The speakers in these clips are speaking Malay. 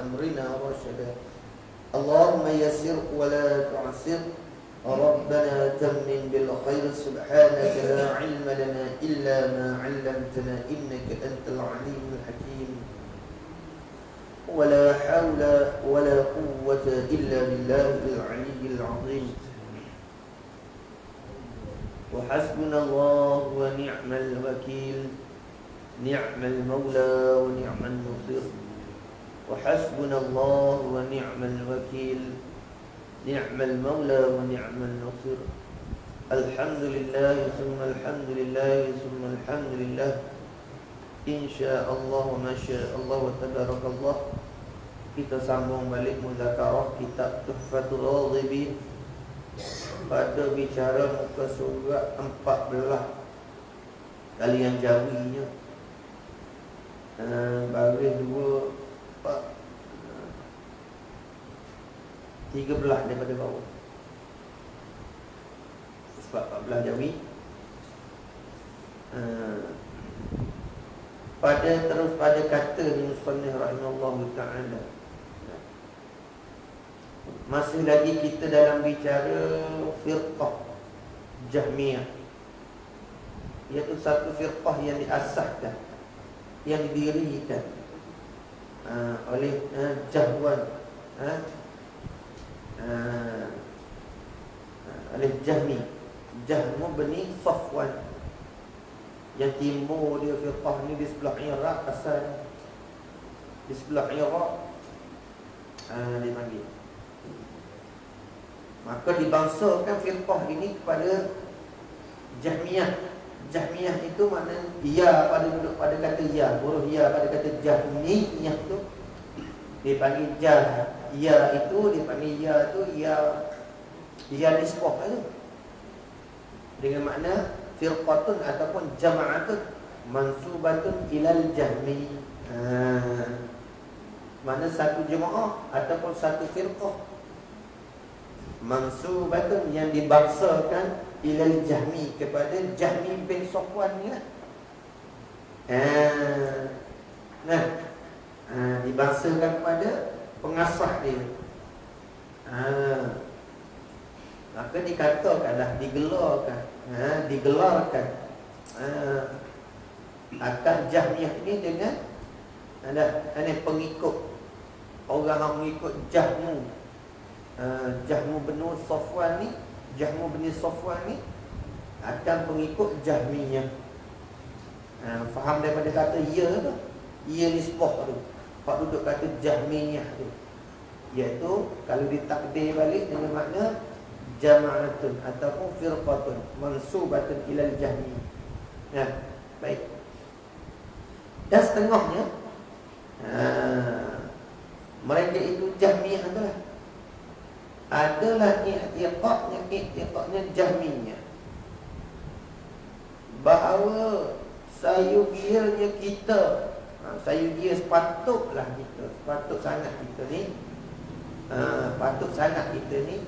أمرنا رشدا اللهم يسر ولا تعسر ربنا تمم بالخير سبحانك لا علم لنا إلا ما علمتنا إنك أنت العليم الحكيم ولا حول ولا قوة إلا بالله العلي العظيم وحسبنا الله ونعم الوكيل نعم المولى ونعم النصير وحسبنا الله ونعم الوكيل نعم المولى ونعم النصير الحمد لله ثم الحمد لله ثم الحمد لله إن شاء الله وما شاء الله وتبارك الله. Kita sambung balik muzakarah kitab Tuhfatul Ghadibin pada bicara muka surat 14 kalian jawinya baris 2 4 13 daripada bawah surat 14 jawi pada kata musannif rahimahullah ta'ala. Masih lagi kita dalam bicara firqah Jahmiyah, iaitu satu firqah yang diasaskan, yang didirikan oleh Jahwan, oleh Jahmu bin Safwan, yang timbul dia firqah ni di sebelah Iraq asal, di sebelah Iraq dipanggil. Maka dibangsakan firqah ini kepada Jahmiyah. Jahmiyah itu makna ya pada duduk pada kata ya, huruf ya pada kata Jahmiyah tu dipanggil jah. Ya itu dipanggil ya tu ya nisbah tu. Dengan makna firqatun ataupun jama'atun mansubatun ilal jahmi. Mana satu jemaah ataupun satu firqah mansubatun yang dibangsakan ilal jahmi, kepada Jahmi bin Safwan ni lah. Dibangsakan kepada pengasas dia. Maka dikatakanlah, digelarkan akan Jahmiyah ini dengan pengikut orang yang mengikut Jahmu bin Safwan ni, Jahmu bin Safwan ni akan pengikut Jahmiyah. Faham daripada kata ya tu, ya nisbah tu, pak duduk kata Jahmiyah tu, iaitu kalau ditakdir balik dengan makna jama'atun ataupun firqatun mansubatun ilal jahmi. Baik. Dan setengahnya mereka itu Jahmiyah adalah i'tiqadnya Jahmiyah, bahawa sayugianya kita, sayugia sepatut sangat kita ni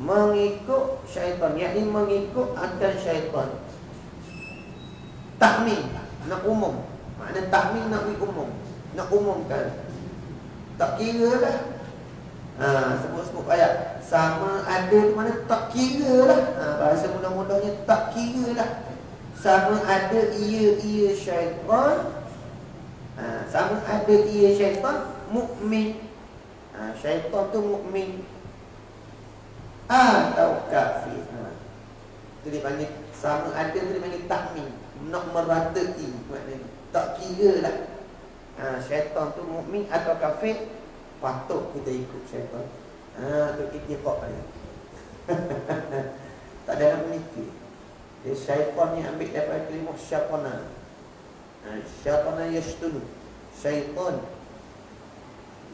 mengikut syaitan, yakni mengikut akan syaitan. Tahmil nak umum, makna tahmil nak umum, nak umumkan. Tak kira lah, sebut-sebut ayat sama ada mana tak kira lah, bahasa mudah-mudahnya tak kira lah, sama ada ia syaitan, sama ada ia syaitan mukmin, syaitan tu mukmin atau kafir. Itu dipanggil sama ada, itu dipanggil tahmil, nak meratai, maknanya tak kira lah, syaitan tu mukmin atau kafir, patut kita ikut syaitan. Itu i'tiqad dia. Tak ada nak menikah. Dia syaitan ni ambil daripada kalimah syaitana. Syaitana yashtunu, syaitan.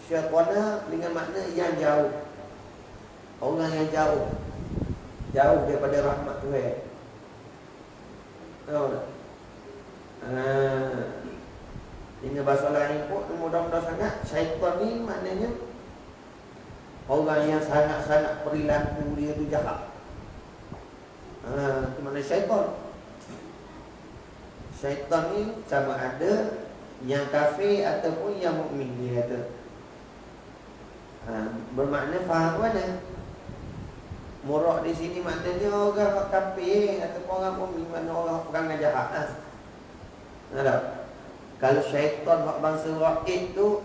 Syaitana dengan makna yang jauh, orang yang jauh daripada rahmat Tuhan. Tahu tak? Dengan bahasa lain pun mudah-mudah sangat, syaitan ni maknanya orang yang sangat-sangat perilaku dia tu jahat. Itu makna syaitan. Syaitan ni sama ada yang kafir ataupun yang mukmin, dia kata. Bermakna faham mana? Murah di sini maknanya orang kafir ataupun orang mukmin, mana orang jahat lah. Ada. Kalau syaitan hak bangsa rakyat tu,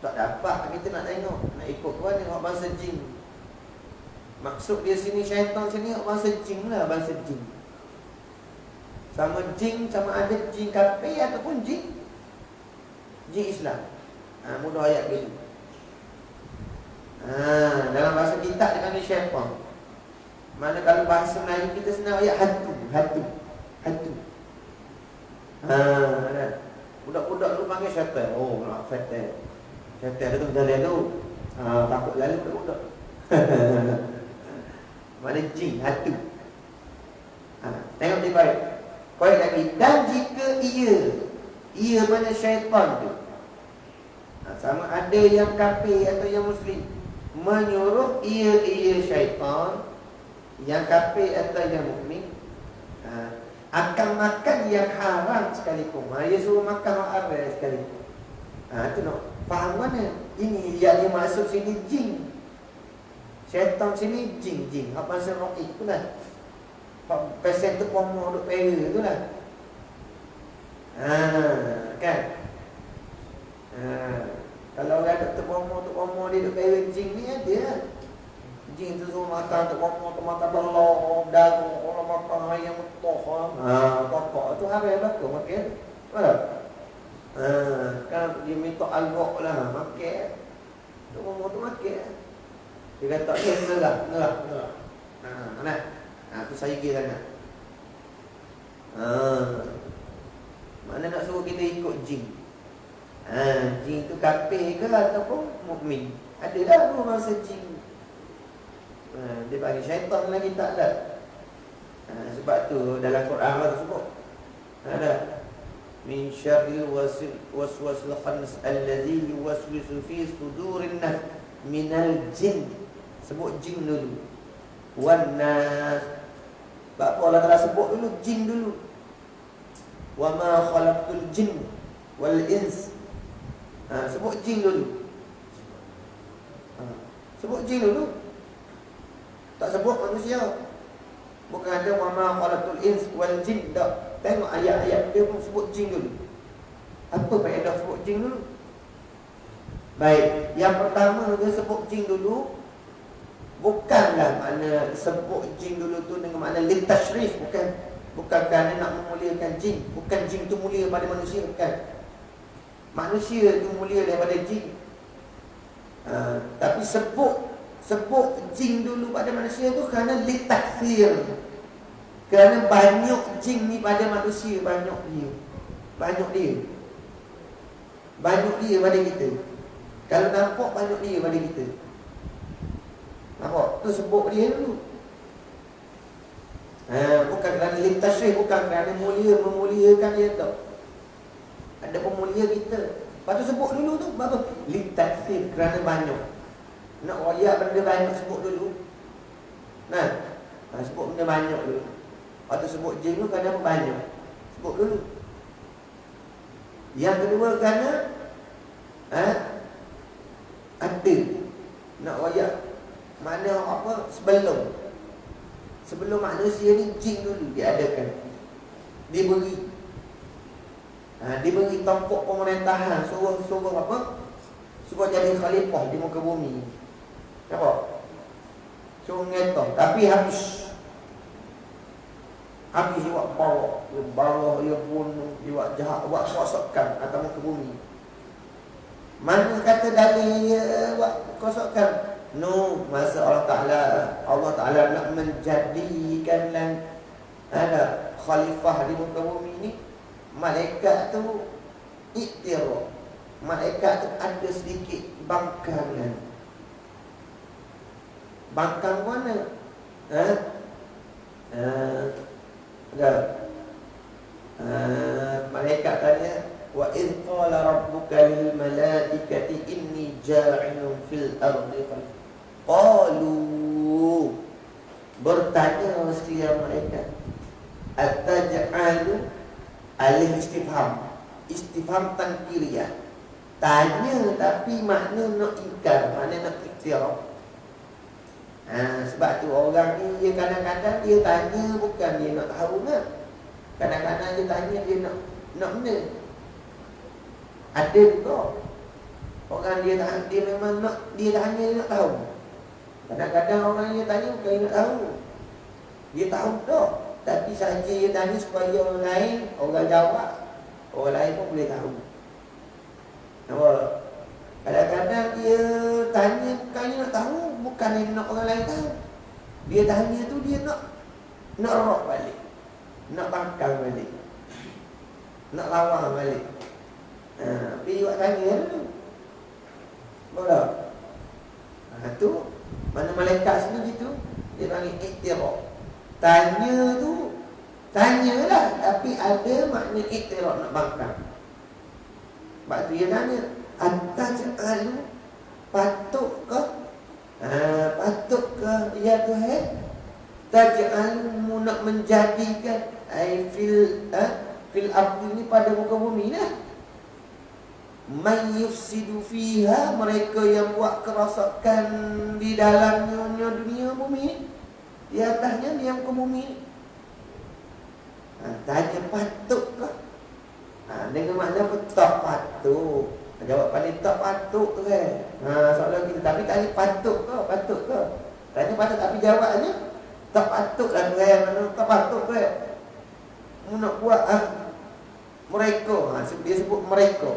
tak dapat kita nak tengok, nak ikut mana hak bangsa jin. Maksud dia sini syaitan sini hak bangsa jin lah, bangsa jin. Sama jin, sama ada jin kafir ataupun jin Islam. Mudah ayat gitu. Dalam bahasa kita dia panggil syaitan. Mana kalau bahasa Melayu kita senang ayat hantu. Budak-budak tu panggil syaitan. Oh, nak syaitan. Syaitan tu jalan tu. Takut lalu budak-budak. Mana jin, hantu. Tengok dia baik. Baik lagi. Dan jika ia mana syaitan tu, sama ada yang kafir atau yang muslim, menyuruh ia syaitan, yang kafir atau yang mukmin, akan makan yang haram sekalipun. Dia suruh makan yang haram sekalipun. Itu nak faham mana? Ini yang dia maksud sini jin. Syaitan sini jin. Apa masa rohik tu lah. Pesen tu pomoh duk pera tu lah. Kan? Kalau orang duk pomoh dia duk pera jin ni ada lah. Jin tu suruh makan tu pomoh tu makan belok, dagu, orang makan ayam utuh. Pokok tu haram bakar makan. Betul? Kan dia minta algok lah makan. Tu pomoh tu makan. Dia kata ngerah. Tu saya kira sangat. Mana nak suruh kita ikut jin? Jin tu kafir ke ataupun mukmin? Adalah dua masa jin. Dia panggil syaitan lagi tak ada. Sebab tu dalam Quran Allah sebut ada min syarril waswasil khannas allazi yuwaswisu fi sudurin nas minal jin. Sebut jin dulu. Wan nas. Sebab apa Allah Ta'ala sebut dulu jin dulu. Wa ma khalaqtul jin wal ins. Sebut jin dulu. Sebut jin dulu. Tak sebut manusia. Bukan ada wa ma khalaqtul ins wal jin. Tak. Tengok ayat-ayat dia pun sebut jin dulu. Apa faedah sebut jin dulu? Baik, yang pertama dia sebut jin dulu. Bukanlah makna sebut jin dulu tu dengan makna litashrif, bukan kerana nak memuliakan jin. Bukan jin tu mulia pada manusia, bukan. Manusia tu mulia daripada jin. Tapi sebut jin dulu pada manusia tu kerana litakthir. Kerana banyak jin ni pada manusia, banyak dia pada kita. Kalau nampak banyak dia pada kita. Nampak? Tu sebut dia dulu. Bukan kerana litashrif, bukan kerana memuliakan dia tak. Ada pemulia kita. Lepas tu sebut dulu tu apa? Litashrif, kerana banyak. Nak royak benda banyak sebut dulu. Sebut benda banyak dulu. Lepas tu sebut jin dulu kerana banyak. Sebut dulu. Yang kedua kerana ada. Nak royak mana apa sebelum manusia ni jin dulu diadakan, diberi tampuk pemerintahan, suruh apa, suruh jadi khalifah di muka bumi. Nampak? Suruh ngetong, tapi habis dia buat bawah, dia bunuh, dia buat jahat, buat kosokkan atas muka bumi. Mana kata dalil dia buat kosokkan? No, masa Allah Ta'ala nak menjadikan ada khalifah di muka bumi ni, malaikat tu iktiraf. Malaikat tu ada sedikit bangkangan. Bangkang mana? Malaikat tanya, wa idh qala rabbuka lil malaikati inni ja'ilun fil ardi khalifah. Qalu, bertanya sekalian malaikat, ataj'alu, alih istifham tankiriyah, Tanya tapi makna nak ingkar, makna nak iktiraf. Sebab tu orang ni dia kadang-kadang dia tanya bukan dia nak tahu kan. Kadang-kadang dia tanya dia nak benda. Ada juga orang dia memang nak dia tanya dia nak tahu. Kadang-kadang orang dia tanya bukan dia nak tahu. Dia tahu dah, tapi saja dia tanya supaya orang lain, orang jawab, orang lain pun boleh tahu. Nampak? Kadang-kadang dia tanya bukan dia nak tahu, bukan dia nak orang lain tahu. Dia tanya tu dia nak rok balik, nak bangkang balik, nak lawan balik. Tapi dia buat tanya tu. Boleh? Tu mana malaikat sini gitu, dia panggil iktiraf. Tanya tu, tanyalah, tapi ada makna iktiraf, nak bangkang. Sebab tu dia tanya, Ataj'alu, patutkah? Patutkah ya Tuhan? Taj'alu, nak menjadikan fil ardi ni pada muka bumi lah. Man yufsidu fiha, mereka yang buat kerosakan di dalamnya dunia bumi, di atasnya di muka bumi. Tanya patutkah? Dengan makna apa? Tak patut. Jawapan dia tak patut tu kan. Soalan kita, tapi tanya patut ke? Patut ke? Tanya patut tapi jawabnya tak patut lah tu kan. Tak patut tu kan. Nak buat mereka, dia sebut mereka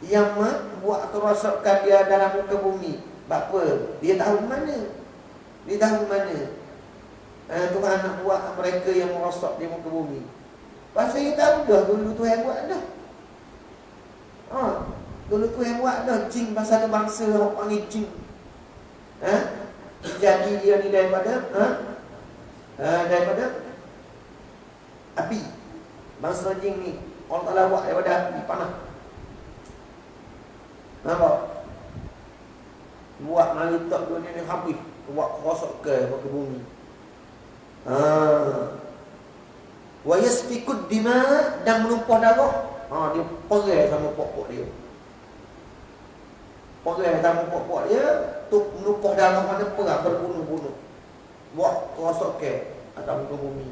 yang buat kerosakan dia dalam muka bumi. Apa? Dia tahu mana? Dia tahu mana? Tuhan nak buat mereka yang merosak di muka bumi. Pasal dia tahu dah dulu Tuhan buat dah. Dulu Tuhan buat dah. Jin, pasal ada bangsa orang panggil jin. Jadi dia ni daripada api. Bangsa jin ni Allah Ta'ala buat daripada api panah. Nampak? Buat maritak dunia ni habis. Buat rosak ke bumi. Wa yasfikud dima, dan menumpah darah. Dia perih sama pokok dia. Perih sama pokok dia, tu menumpah darah mana perang, berbunuh-bunuh. Buat kerosakan atas muka bumi.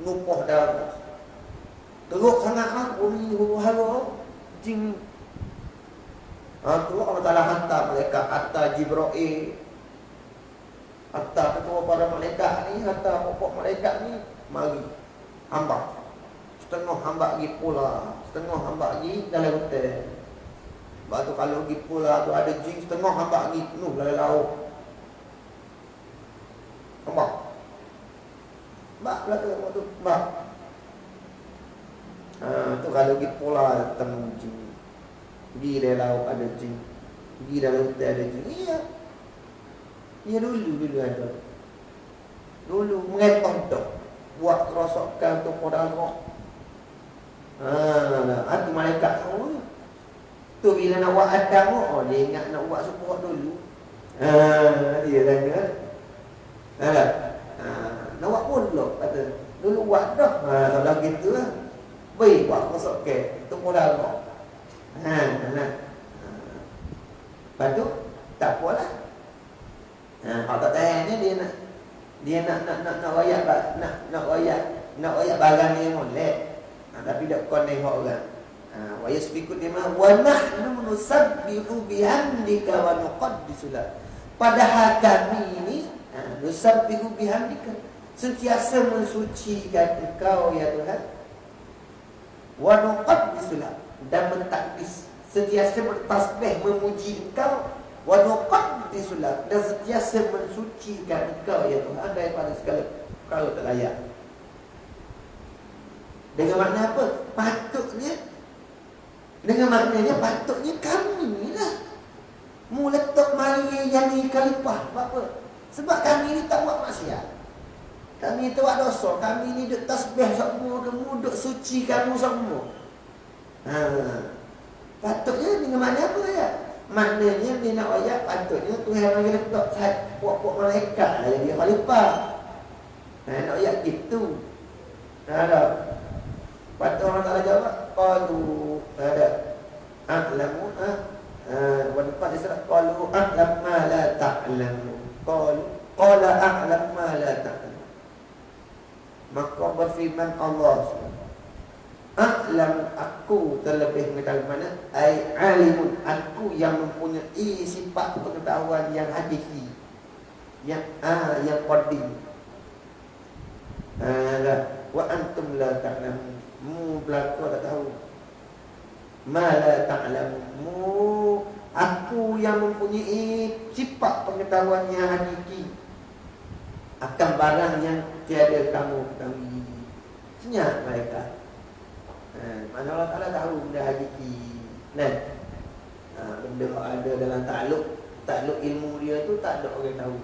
Menumpah darah. Teruk sangat bumi huru-hara jin. Tu Allah Ta'ala hantar malaikat, hantar Jibril, hantar ketua para malaikat ni, hantar pokok malaikat ni, mari hamba. Setengah hamba pergi pula, setengah hamba pergi dalam hutan. Sebab tu kalau pergi pula tu ada jin, setengah hamba pergi penuh dalam laut. Hamba bak belaka waktu bak. Tu kalau pergi pula datang jin. Pergi dalam laut ada jin, pergi dalam hutan ada jin. Iya dulu ada. Dulu merepah dah buat kerosakan tu pada roh. Hati malaikat tahu tu bila nak buat Adam, dia ingat nak buat support dulu. Dia tanya. Nak buat pula kata. Dulu buat dah. Kalau gitu lah. Baik buat kerosakan tu pada roh. Lepas tu tak apalah. Kalau tak tahan dia nak royak barang dia molek. Tapi tak koneng orang. Wa yasfiku dima wa nahnu nusabbihu bihamdika wa nuqaddisu lak. Padahal kami ini nusabbihu bihamdika, sentiasa mensucikan Engkau ya Tuhan. Wa nuqaddisu lak, dan mentakdis, sentiasa bertasbih memuji Engkau. Wa nuqaddisu lak, dan sentiasa mensucikan Engkau ya Tuhan daripada segala perkara tak layak. Dengan makna apa? Patutnya, dengan maknanya patutnya kami lah meletak mari yang ni kalipah. Apa? Sebab kami ni tak buat maksiat, kami tak buat dosa, kami ni duk tasbih semua, kamu duk suci kamu semua. Patutnya dengan makna apa ya? Maknanya dia nak ayat patutnya Tuhan bagi letak puak-puak malaikat lah jadi khalifah. Nak ayat gitu. Ada. Patut orang tak jawab, qalu ada. a'lamu wa qad isra qalu a'lam ma la ta'lamu. Qala a'lam ma la ta'lamu. Maka berfirman Allah a'lam, aku terlebih mengetahui. Mana? Ai alimun, aku yang mempunyai sifat pengetahuan yang hakiki, yang qadim. Wa antum la ta'lamun, mu belaka tak tahu. Ma la ta'lamu, aku yang mempunyai sifat pengetahuan yang hakiki akan barang yang tiada kamu ketahui. Senyap mereka. Mana Allah Ta'ala tahu benda hakiki. Benda ada dalam takluk ilmu dia tu tak ada orang tahu.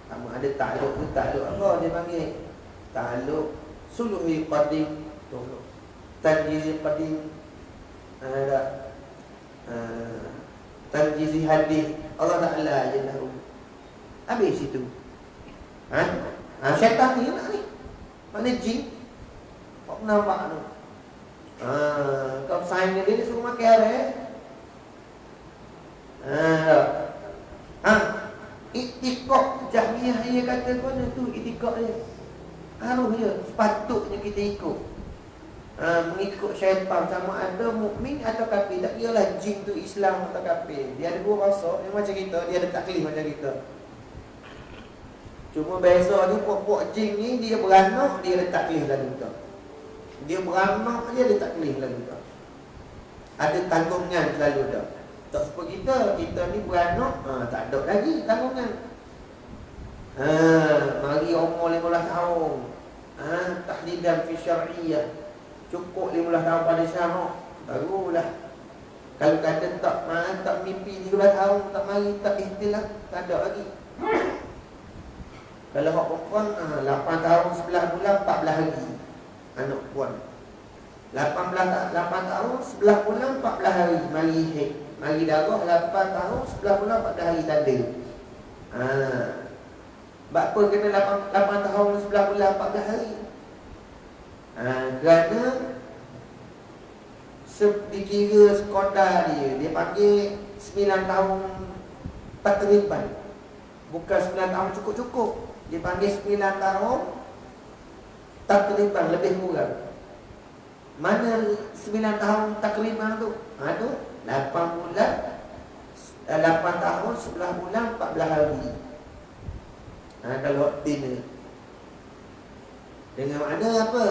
Sama ada takluk tu takluk apa dia panggil? Takluk suluhi qadim, tanjizi qadim, tanjizi hadis. Allah Ta'ala je tahu. Habis situ. Syaitan ni nak ni. Mana jin? Kau nampak tu. Kau sign dia suruh makan itikad Jahmiyah dia kata mana tu itikad dia. Harus dia sepatutnya kita ikut. Mengikut syaitan, sama ada mukmin atau kafir. Tak kiralah jin tu Islam atau kafir. Dia ada dua rasa, dia macam kita, dia ada taklif macam kita. Cuma beza ni puak-puak jin ni dia beranak, dia ada taklif lalu kita. Dia beranak, dia ada taklif lalu kita. Ada tanggungan selalu dah. Tak seperti kita ni beranak, tak ada lagi tanggungan. Mari umur 15 tahun. Tahdidan fi syar'iyah. Cukup 15 tahun pada syarak, barulah. Kalau kata tak mimpi 13 tahun, tak mari, tak ihtilam, tak ada lagi. Kalau hak perempuan 8 tahun 11 bulan 14 hari anak puan. 8 tahun 11 bulan 14 hari mari haid. Mari darah 8 tahun 11 bulan 14 hari tanda. Sebab apa kena 8 tahun 11 bulan 14 hari? Kerana dikira sekadar dia panggil 9 tahun takriban. Bukan 9 tahun cukup-cukup. Dia panggil 9 tahun takriban, lebih kurang. Mana 9 tahun takriban tu? Tu 8 bulan 8 tahun 11 bulan 14 hari. Kalau tina dengan makna apa?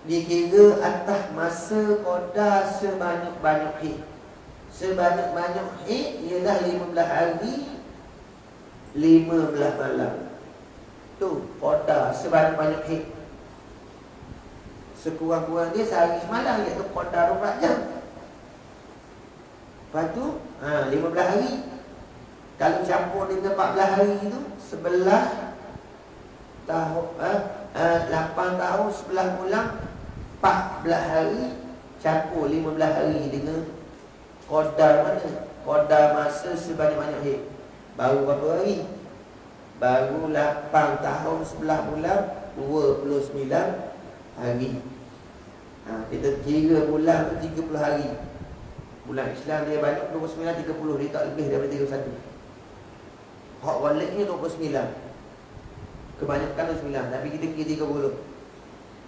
Dikira atas masa qadar sebanyak-banyak hid. Sebanyak-banyak hid ialah 15 hari 15 malam. Tu qadar sebanyak-banyak hid. Sekurang-kurang dia sehari semalam, iaitu qadar 24 jam. Lepas tu 15 hari. Kalau campur dengan 14 hari tu 11 tahun 8 tahun 11 bulan 14 hari campur 15 hari dengan qadar mana? Qadar masa sebanyak-banyak hid. Baru berapa hari? Baru 8 tahun 11 bulan 29 hari. Kita kira bulan tu 30 hari. Bulan Islam dia banyak 29, 30. Dia tak lebih daripada 31. Hak waliknya 29. Kebanyakan 29. Tapi kita kira 30.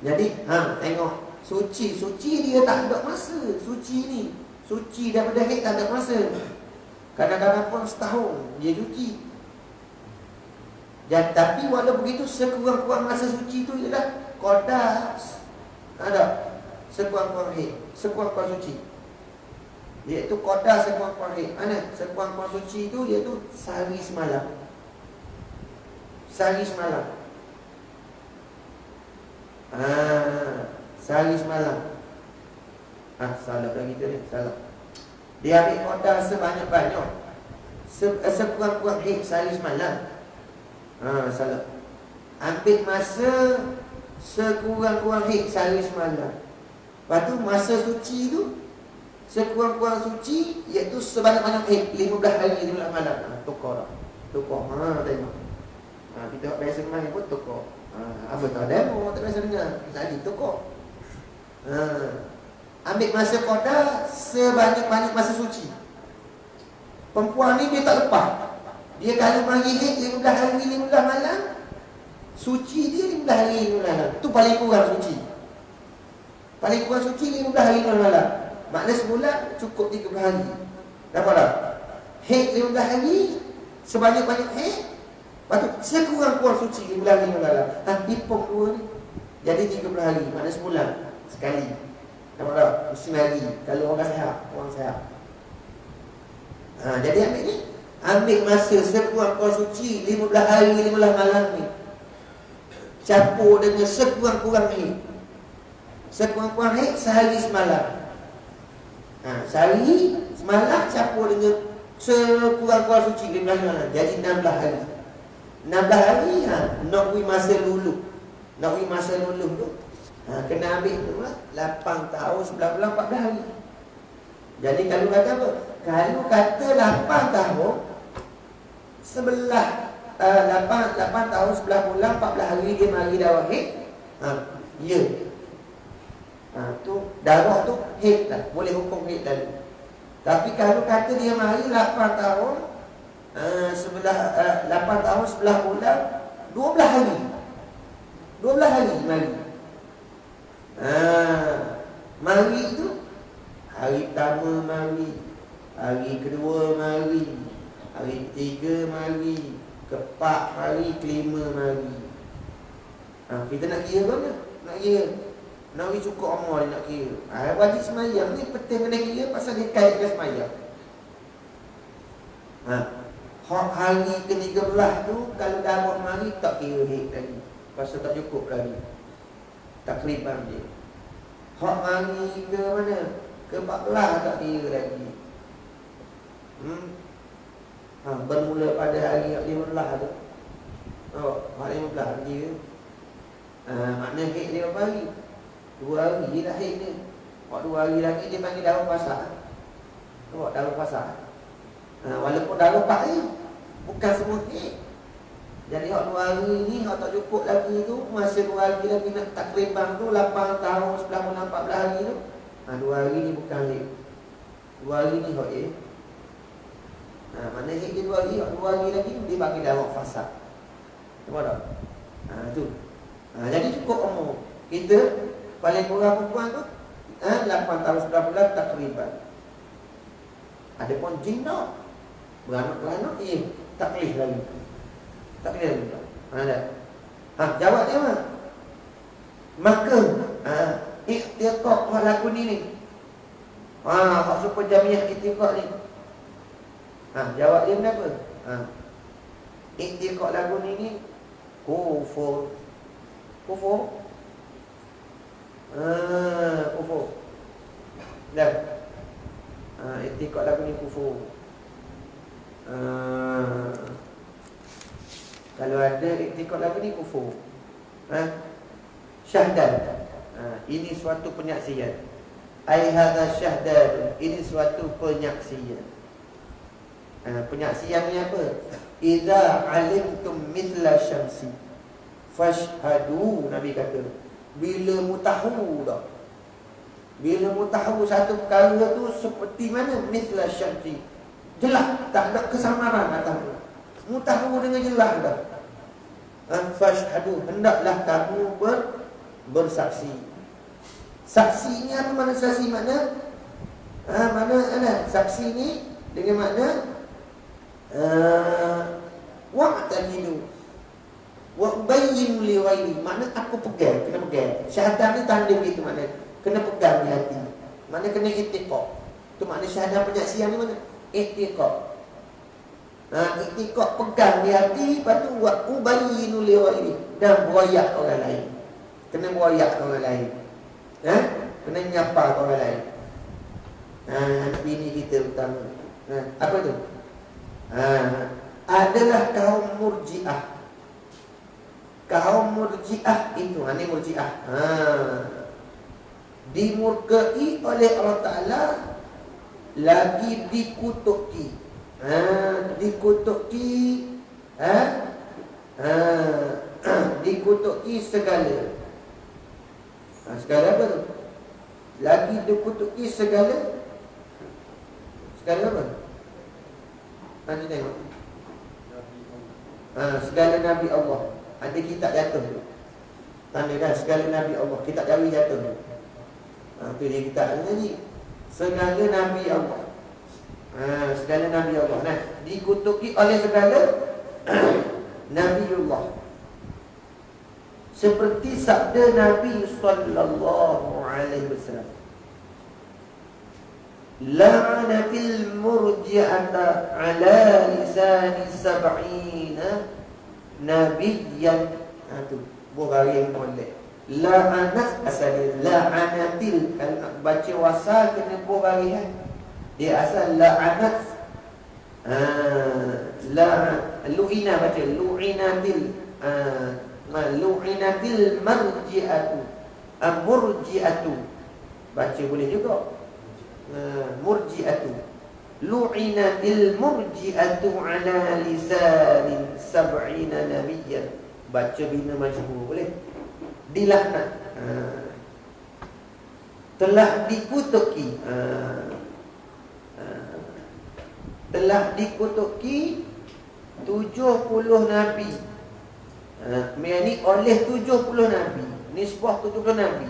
Jadi tengok. Suci dia tak ada masa. Suci ni, suci daripada haid tak ada masa. Kadang-kadang pun setahun dia suci. Dan tapi walau begitu, sekurang-kurang masa suci tu ialah qadar. Ada sekurang-kurang haid, sekurang-kurang suci, iaitu qadar sekurang-kurang haid. Mana sekurang-kurang suci tu, iaitu sehari semalam. Sehari semalam. Sehari semalam. Salah dah kita ni, salah. Dia ambil qadar sebanyak-banyak, sekurang-kurang haid sehari semalam. Salah. Ambil masa sekurang-kurang haid sehari semalam. Lepas tu masa suci tu sekurang-kurang suci, iaitu sebanyak-banyak haid 15 hari 15 malam. Tukar dah. Tukar. Tengok. Kita biasa main pun tukar. Apa tak demo, tak biasa dengar. Tadi tukar. ambil masa qada sebanyak-banyak masa suci. Perempuan ni dia tak lepas. Dia kalau mari haid 15 hari 15 malam, suci dia 15 hari 15 malam. Tu paling kurang suci. Paling kurang suci 15 hari 15 malam. Maknanya sebulan cukup 30 hari. Dapat tak? Haid 15 hari, sebanyak-banyak haid. Lepas tu sekurang-kurang suci 15 hari 15 malam. Hitung dua ni. Jadi 30 hari, maknanya sebulan sekali. Nampak tak? Mesti hari. Kalau orang sihat. Jadi ambil ni, ambil masa sekurang-kurang suci 15 hari 15 malam ni, campur dengan sekurang-kurang haid. Sekurang-kurang haid sehari semalam. Sehari semalam campur dengan sekurang-kurang suci 15 malam. Jadi 16 hari. 16 hari nak pergi masa luluh. Nak pergi masa luluh tu kena ambil tu lah 8 tahun 11 bulan 14 hari. Jadi kalau kata apa? Kalau kata 8 tahun 8 tahun 11 bulan 14 hari dia mari darah haid. Ya. Tu darah tu haid lah. Boleh hukum haid lalu. Tapi kalau kata dia mari 8 tahun 8 tahun 11 bulan 12 hari. 12 hari mari. Mari tu hari pertama mari, hari kedua mari, hari ketiga mari, keempat mari, kelima mari. Kita nak kira mana? Nak kira. Nak kira cukup umur dia nak kira. Wajib semayang ni penting kena kira pasal dia kait dengan semayang. Hak hari ke-13 tu kalau darah mari tak kira haid lagi. Pasal tak cukup lagi. Tak kelipan dia. Hak mari ke mana? Ke-14 tak kira lagi. Bermula pada hari 15 tu. Hari 15 dia. Maknanya haid dia berapa hari? 2 hari je dah haid dia. Hak 2 hari lagi dia panggil darah puasa. Nampak darah puasa. Walaupun darah 4 hari, bukan semua haid. Jadi hak 2 hari ni, hak tak cukup lagi tu, masa 2 hari lagi nak takriban tu 8 tahun, 11 bulan, 14 hari tu, 2 hari ni bukan haid. 2 hari ni hak haid. Mana haid dia 2 hari, hak 2 hari lagi dia bagi darah fasad. Nampak tak? Tu. Jadi cukup umur. Kita paling kurang perempuan tu 8 tahun 11 bulan takriban. Ada pun jina beranak-beranak tak boleh lagi. Tak boleh lagi. Jawab dia mah. Maka iktiqaq hak lagu ni. Hak super jamiah iktiqaq ni. Jawab dia kenapa? Iktiqaq lagu ni kufur. Kufur. Kufur. Dah. Iktiqaq lagu ni kufur. Kalau ada iktiqaq lagu ni kufur. Syahdan. Ini suatu penyaksian. Ai hadza syahdan. Ini suatu penyaksian. Penyaksian ni apa? Idza alimtum mithla syamsi fashhadu. Nabi kata, bila mu tahu dah, bila mu tahu satu perkara tu seperti mana, mithla syamsi, jelas, tak ada kesamaran atas mu tahu dengan jelas dah. Fashhadu, hendaklah kamu bersaksi. Saksinya apa mana saksi makna? Mana saksi ni dengan makna wa'tadilu wa ubayyin li ghairi, makna aku pegang, kena pegang. Syahadah ni tanda gitu makna kena pegang di hati. Makna kena iktiqaq. Tu makna syahadah penyaksian ni mana? Iktiqaq. Iktiqaq pegang di hati, lepas tu wa ubayyin li ghairi, dan buayak orang lain. Kena buayak orang lain. Kena nyapa orang lain. Anak bini kita utama. Apa tu? Adalah kaum murji'ah. Kaum murji'ah itu, ini murji'ah. Dimurkai oleh Allah Ta'ala, lagi dikutuki. Dikutuki. Dikutuki segala. Segala apa tu? lagi dikutuki segala apa? Nanti tengok. Segala Nabi Allah. Ada kitab jatuh tu. Tanda kan segala Nabi Allah. Kitab Jawi jatuh tu. Tu dia kitab ni. Segala Nabi Allah. Segala Nabi Allah. Nah, dikutuki oleh segala Nabiullah. Seperti sabda Nabi sallallahu alaihi wasallam. La'anatil murji'ata ala lisani sab'ina nabiyyan. Tu bukhari yang molek. La'anat asal la'anatil. Kalau nak baca wasal kena bukhari kan. Dia asal la'anat. Lu'ina baca lu'inatil. Lu'inatil marji'atu. Murji'atu. Baca boleh juga. Murji'atu. Lu'inatil murji'atu ala lisanin sab'ina nabiyyan. Baca bina majhul boleh. Dilaknat. Telah dikutuki. Telah dikutuki 70 nabi. Ni oleh 70 nabi. Nisbah 70 nabi.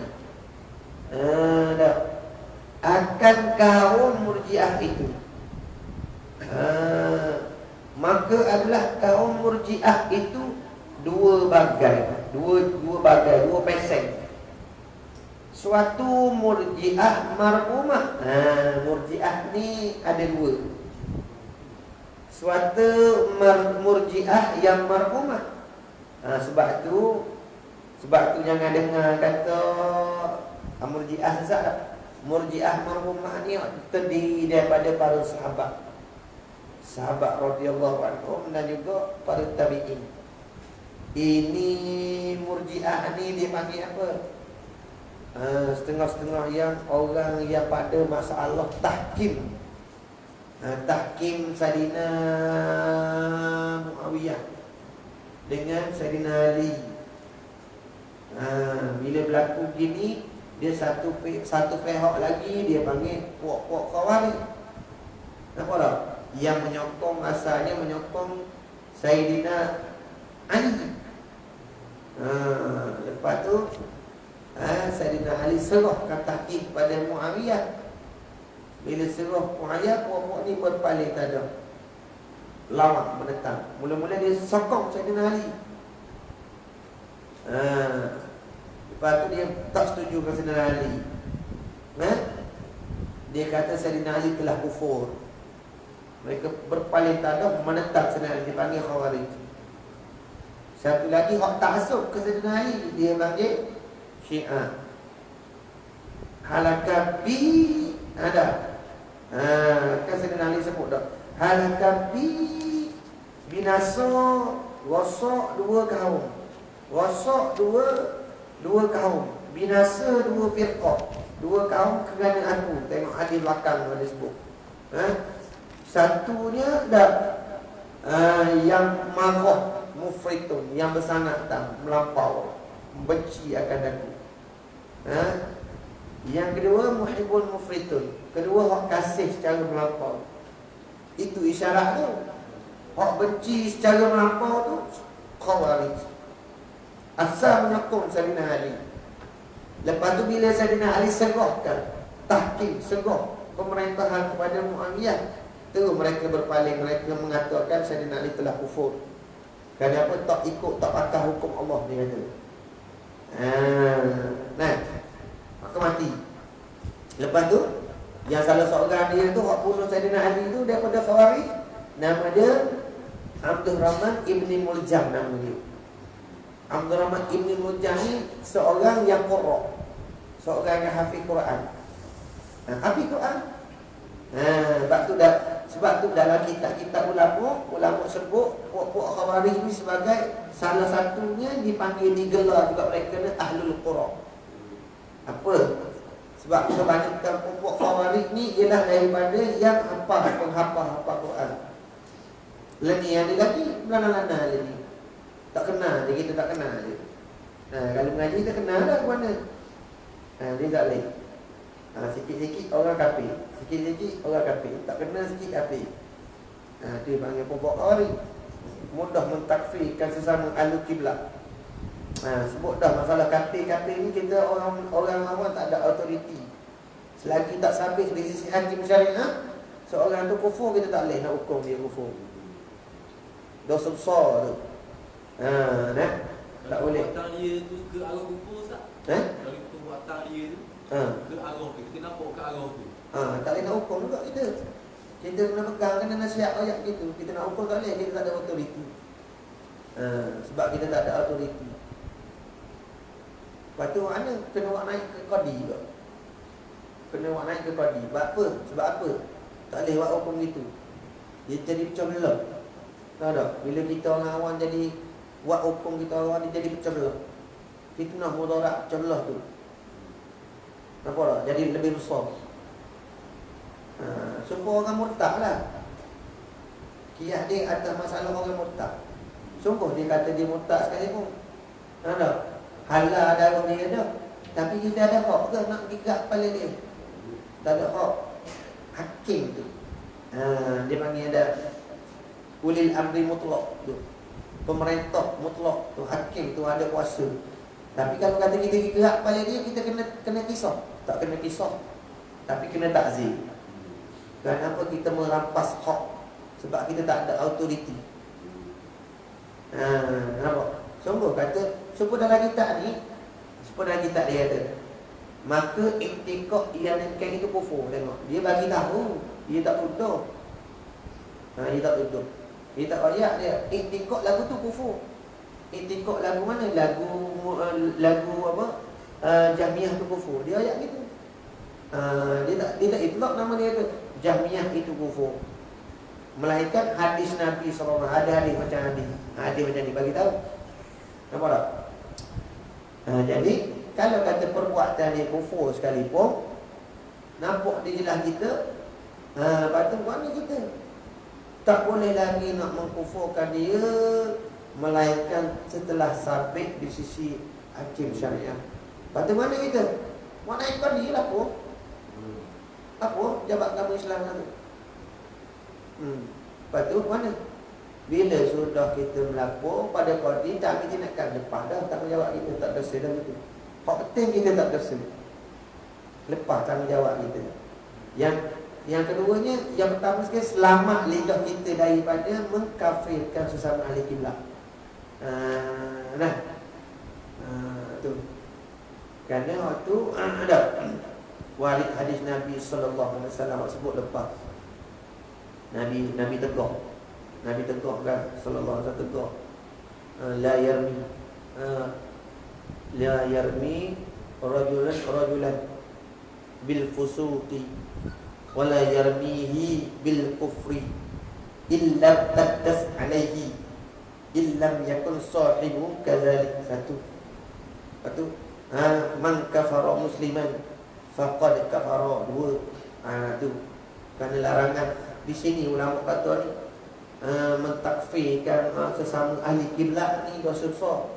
Dah. Akan kaum murjiah itu. Maka adalah kaum murjiah itu dua bagai, dua peseng. Suatu murjiah marhumah. Murjiah ni ada dua. Suatu murjiah yang marhumah. Sebab tu jangan dengar kata murjiah sesat tak? Murjiah marhumah ni terdiri daripada para sahabat radhiyallahu anhum dan juga para tabi'in. Ini murjiah ni dia panggil apa? Setengah-setengah yang orang yang pada masalah tahkim. Tahkim Sayyidina Muawiyah dengan Sayyidina Ali. Bila berlaku gini, dia satu pihak lagi dia panggil puak-puak Khawarij. Nampak tak? Yang menyokong, asalnya menyokong Sayyidina Ali. Lepas tu Sayyidina Ali serahkan tahkim kepada Muawiyah. Bila serah Muawiyah, puak-puak ni berpaling tak ada. Lawak menentang. Mula-mula dia sokong Sayyidina Ali. Lepas tu dia tak setuju dengan Sayyidina Ali. Dia kata Sayyidina Ali telah kufur. Mereka berpaling tak ada, menentang Sayyidina Ali. Dia panggil Khawarij. Satu lagi hak ta'assub ke Sayyidina Ali, dia panggil Syiah. Halakabi ada. Kan Sayyidina Ali sebut dah. Halakabi binasa wasak dua kaum. Wasak dua kaum. Binasa dua firqah. Dua kaum kerana aku. Tengok hadis belakang ada sebut. Satunya dah yang marah mufritun, yang bersangat melampau, benci akan aku. Yang kedua muhibbul mufritun. Kedua hak kasih secara melampau. Itu isyarat tu. Hak benci secara melampau tu Khawarij. Asal menyokong Sayyidina Ali. Lepas tu bila Sayyidina Ali serahkan tahkim, serah pemerintahan kepada Muawiyah, tu mereka berpaling. Mereka mengatakan Sayyidina Ali telah kufur. Kenapa tak ikut, tak patuh hukum Allah, dia kata. Maka mati. Lepas tu yang salah seorang dia tu hak bunuh Sayyidina Ali tu daripada Khawarij, nama dia Abdul Rahman Ibni Muljam nama dia. Abdul Rahman Ibni Muljam ni seorang yang qurra, seorang yang hafiz Quran. Hafiz Quran. Sebab tu dalam kitab-kitab ulama sebut puak-puak Khawarij ni sebagai salah satunya digelar juga mereka ni Ahlul Qura. Apa? Sebab kebanyakan puak Khawarij ni ialah daripada yang penghafal Quran. Lagi yang dia lagi lana-lana lagi. Tak kenal dia, kita tak kenal dia. Kalau mengaji kita kenal dah ke mana. Dia tak boleh. Sikit-sikit orang kafir, sikit-sikit orang kafir, tak kena sikit kafir. Dia panggil pokok khawarij. Mudah mentakfirkan sesama ahli kiblat. Sebut dah masalah kafir-kafir ni, kita orang awam tak ada autoriti. Selagi tak sabit di sisi hakim syariah, seorang tu kufur, kita tak boleh nak hukum dia kufur. Dosa besar tu. Tak boleh. Buatan dia tu ke arah kufur tak? Kalau kita buatan dia tu ke arah tu, kita nampak ke arah tu. Tak boleh nak hukum juga kita. Kita kena pegang, kena nasihat ayat gitu. Kita nak hukum tak boleh, kita tak ada autoriti. Sebab kita tak ada autoriti. Lepas tu mana kena buat naik ke qadi juga. Kena buat naik ke qadi. Sebab apa? Sebab apa? Tak boleh buat hukum gitu. Dia jadi pecah belah. Tahu tak? Bila kita orang awam jadi buat hukum kita orang, dia jadi pecah belah. Fitnah mudarat pecah belah tu. Nampak tak? Jadi lebih besar. Sungguh orang murtad lah. Kiat dia atas masalah orang murtad. Sungguh dia kata dia murtad sekali pun. Tahu tak? Halal darah dia ada. Tapi kita ada hak ke nak gigat kepala dia? Tak ada hak. Hakim tu. Dia panggil ada ulil amri mutlak tu. Pemerintah mutlak tu, hakim tu ada kuasa. Tapi kalau kata kita gerak kepala dia, kita kena kisah. Tak kena kisah, tapi kena takzir. Kenapa kita merampas hak? Sebab kita tak ada autoriti. Nampak? Sungguh kata, sungguh dalam kitab ni, dalam kitab dia kata, maka iktikad yang kan itu kufur. Tengok, dia bagi tahu, dia tak tuduh. Dia tak tuduh. Dia tak ayat dia. Iktikad lagu tu kufur. Iktikad lagu mana? Lagu apa? Jahmiyah tu kufur. Dia ayat gitu. Dia tak itlak nama dia tu. Jahmiyah itu kufur. Melainkan hadis Nabi SAW. Ada hadis macam hadis. Hadis macam ni bagi tahu. Nampak tak? Jadi kalau kata perbuatan dia kufur sekalipun, nampak dia jelas kita, patut mana kita? Tak boleh lagi nak mengkufurkan dia, melainkan setelah sabit di sisi hakim syariah. Patut mana kita? Mana ikut dia lah apa? Apa? Jabat kamu Islam tu. Patut mana? Bila sudah kita melapor pada qadi, tak ambil tindakan, lepas dah tanggungjawab kita, tak dosa dah itu. Hak penting kita tak dosa. Lepas tanggungjawab kita. Yang keduanya, yang pertama sekali, selamat lidah kita daripada mengkafirkan sesama ahli kiblat. Tu. Kerana waktu ada warid hadis Nabi sallallahu alaihi wasallam sebut lepas. Nabi tegur. Nabi tegur kan, sallallahu alaihi wasallam tegur. La yarmi rajulan bil fusuqi wala yarmihi bil kufri illa taddas alaihi illam yakun sahibu kadzalik. Satu man kafara musliman faqad kafara. Dua. Tu kerana larangan di sini ulama kata ni mentakfirkan sesama ahli kiblat ni dosa besar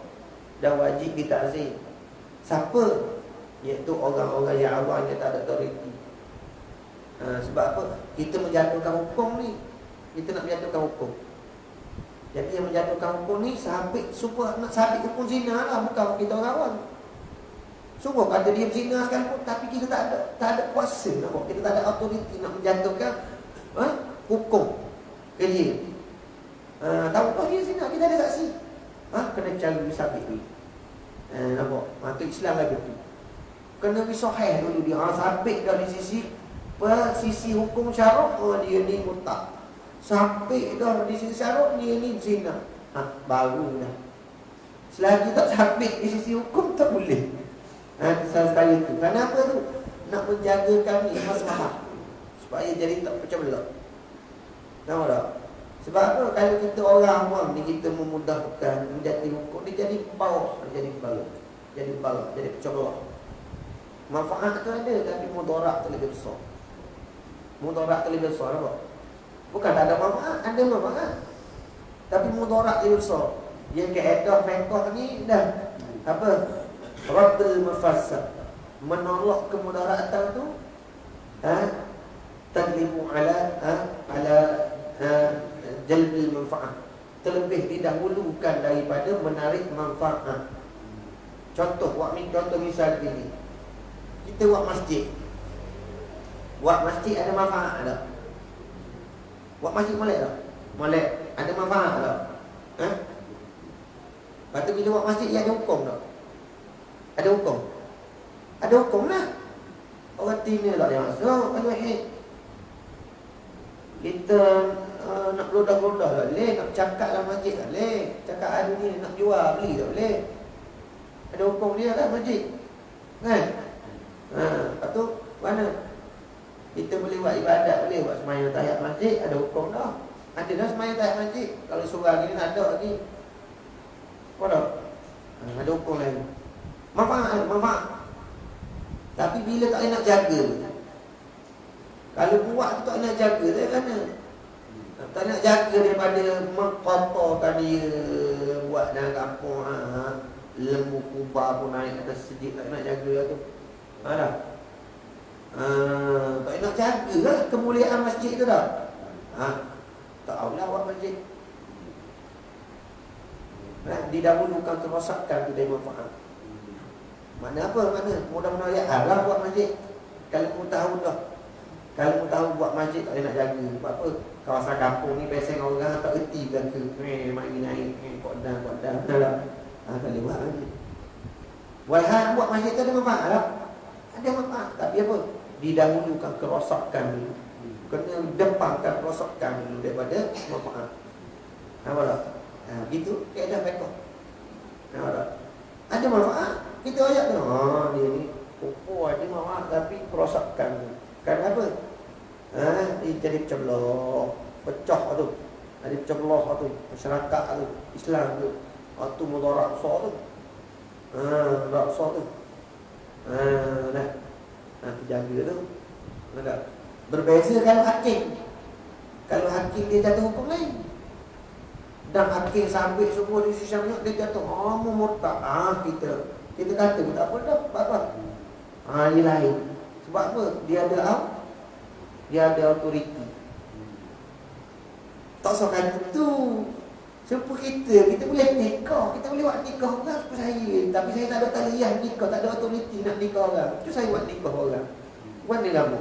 dan wajib ditakzir. Siapa? Iaitu orang-orang yang awam yang tak ada autoriti. Sebab apa? Kita menjatuhkan hukum ni. Kita nak menjatuhkan hukum. Jadi yang menjatuhkan hukum ni nak sabit hukum zina lah, bukan kita orang awam. Sungguh kata dia berzina sekalipun, tapi kita tak ada kuasa, nampak? Kita tak ada autoriti nak menjatuhkan hukum ke dia. Tahu dia zina, kita ada saksi. Kena cari sabit ni. Nampak? Tu Islam lagi tu. Kena bisahih dulu dia. Sabit dari sisi hukum syarak, dia ni murtad. Sabit dah di sisi syarak, dia ni zina. Baru dah. Selagi tak sabit di sisi hukum, tak boleh. Sekali tu. Kenapa tu? Nak menjagakan masalah supaya jadi tak pecah belah. Tahu tak? Sebab apa? Kalau kita orang awam ni, kita memudahkan menjadi hukum, dia jadi bawah, jadi balak, jadi pecah belah. Manfaat tu ada, tapi mudarat tu lebih besar. Mudarat tu lebih besar, nampak? Bukan tak ada manfaat, ada manfaat, tapi mudarat lebih besar. Yang kaedah fiqh ni dah apa? Raddul mafassad, menolak kemudaratan tu tadlimu ala jalbil manfaat, terlebih didahulukan daripada menarik manfaat. Contoh misal ini, kita buat masjid. Buat masjid ada manfaat tak? Buat masjid molek tak? Molek. Ada manfaat tak? Lepas tu bila buat masjid, dia ada hukum tak? Ada hukum? Ada hukum lah. Orang tina tak yang masuk. Kalau kita nak belodah-belodah tak boleh. Nak cakap dalam masjid tak boleh. Cakap ada ni nak jual, beli tak boleh. Ada hukum dia lah masjid. Kan? Lepas tu mana? Kita boleh buat ibadat, boleh buat sembahyang tahiyat masjid, ada hukum dah. Ada dah sembahyang tahiyat masjid. Kalau seorang ni tak ada lagi. Apa dah? Ada hukum lain. Manfaat. Tapi bila tak nak jaga, kalau buat tu tak nak jaga, dia kena. Tak nak jaga daripada mengkotorkan dia, buat dalam kampung, lembu kubah pun naik atas sedikit, tak nak jaga tu. Dah. Tak nak jaga lah kemuliaan masjid tu dah. Tak tahulah buat masjid. Didahulukan kerosakan tu dari manfaat. Mana apa? Mana? Mudah-mudahan ya haram buat masjid. Kalau mu tahu dah. Kalau mu tahu buat masjid tak nak jaga. Sebab apa? Kawasan kampung ni biasa orang tak erti kan ke. Mak ni naik kodang. Tak boleh buat masjid. Walhal buat masjid tu ada manfaat tak? Ada manfaat. Tapi apa? Didahulukan kerosakan dulu. Kena dempangkan kerosakan dulu daripada manfaat. Nampak tak? Begitu kaedah fiqh. Nampak tak? Ada manfaat. Kita ayat tu. Dia ni ada manfaat tapi kerosakan. Kenapa? Dia jadi pecah belah. Pecah tu. Ada pecah belah tu. Masyarakat tu. Islam tu. Tu mudarat besar tu. Mudarat besar tu. Dah. Terjaga tu. Nampak? Berbeza kalau hakim. Kalau hakim dia jatuh hukum lain. Dan hakim sambil semua decision dia jatuh. Mu murtad. Kita kata tak apa dah. Apa? Dia lain. Sebab apa? Dia ada autoriti. Tak usah kata tu. Sebab kita boleh nikah. Kita boleh buat nikah orang seperti saya. Tapi saya tak ada talian nikah. Tak ada autoriti nak nikah orang. Itu saya buat nikah orang. Mana kamu?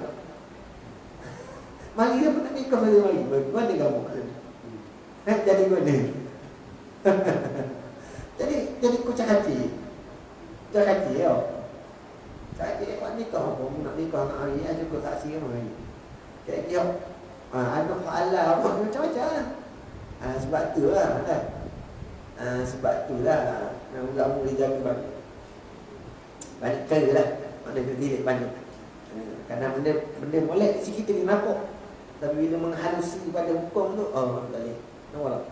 Mari dia pun nak nikah saya mari. Mana kamu? Jadi mana? Jadi kucak hati. Kucak hati ya. Saya buat nikah apa? Nak nikah nak hari ni cukup saksi kan hari. Kira-kira anak Allah apa macam-macam. Sebab tu lah kan. Sebab tu lah kamu boleh jaga banyak kali lah. Mana dia diri banyak. Kerana benda molek sikit kita nampak. Tapi bila menghalusi pada hukum tu, tak boleh. Nampak tak?